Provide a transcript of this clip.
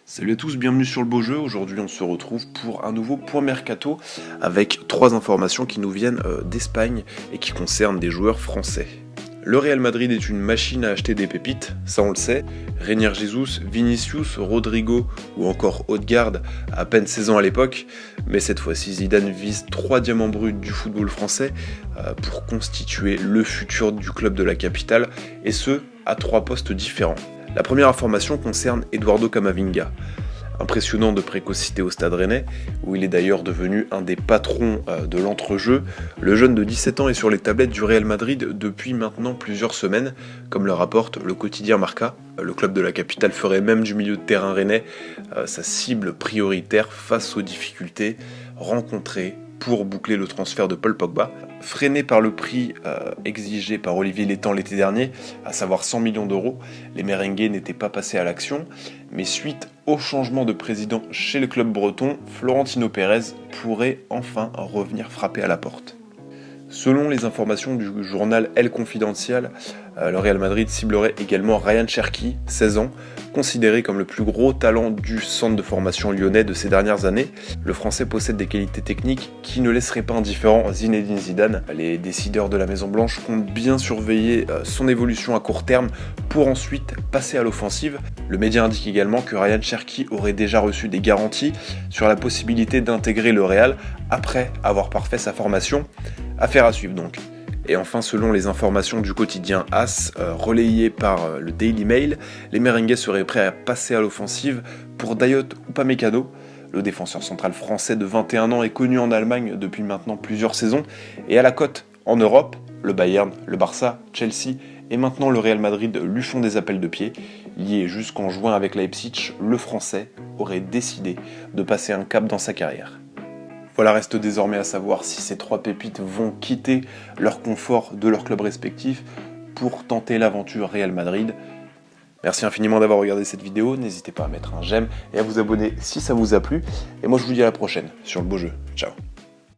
Salut à tous, bienvenue sur le Beau Jeu. Aujourd'hui on se retrouve pour un nouveau point mercato avec 3 informations qui nous viennent d'Espagne et qui concernent des joueurs français. Le Real Madrid est une machine à acheter des pépites, ça on le sait. Reinier Jesus, Vinicius, Rodrigo ou encore Odegaard à peine 16 ans à l'époque, mais cette fois-ci Zidane vise 3 diamants bruts du football français pour constituer le futur du club de la capitale, et ce à 3 postes différents. La première information concerne Eduardo Camavinga. Impressionnant de précocité au Stade Rennais, où il est d'ailleurs devenu un des patrons de l'entrejeu, le jeune de 17 ans est sur les tablettes du Real Madrid depuis maintenant plusieurs semaines, comme le rapporte le quotidien Marca. Le club de la capitale ferait même du milieu de terrain rennais sa cible prioritaire face aux difficultés rencontrées pour boucler le transfert de Paul Pogba. Freiné par le prix exigé par Olivier Létang l'été dernier, à savoir 100 millions d'euros, les merengues n'étaient pas passés à l'action, mais suite au changement de président chez le club breton, Florentino Pérez pourrait enfin revenir frapper à la porte. Selon les informations du journal El Confidencial, le Real Madrid ciblerait également Ryan Cherki, 16 ans, considéré comme le plus gros talent du centre de formation lyonnais de ces dernières années. Le Français possède des qualités techniques qui ne laisseraient pas indifférent Zinedine Zidane. Les décideurs de la Maison Blanche comptent bien surveiller son évolution à court terme pour ensuite passer à l'offensive. Le média indique également que Ryan Cherki aurait déjà reçu des garanties sur la possibilité d'intégrer le Real après avoir parfait sa formation. Affaire à suivre donc. Et enfin, selon les informations du quotidien AS, relayées par le Daily Mail, les merengues seraient prêts à passer à l'offensive pour Dayot Upamecano. Le défenseur central français de 21 ans est connu en Allemagne depuis maintenant plusieurs saisons, et à la cote en Europe, le Bayern, le Barça, Chelsea et maintenant le Real Madrid lui font des appels de pied. Lié jusqu'en juin avec Leipzig, le français aurait décidé de passer un cap dans sa carrière. Voilà, reste désormais à savoir si ces 3 pépites vont quitter leur confort de leur club respectif pour tenter l'aventure Real Madrid. Merci infiniment d'avoir regardé cette vidéo, n'hésitez pas à mettre un j'aime et à vous abonner si ça vous a plu. Et moi je vous dis à la prochaine sur le Beau Jeu. Ciao.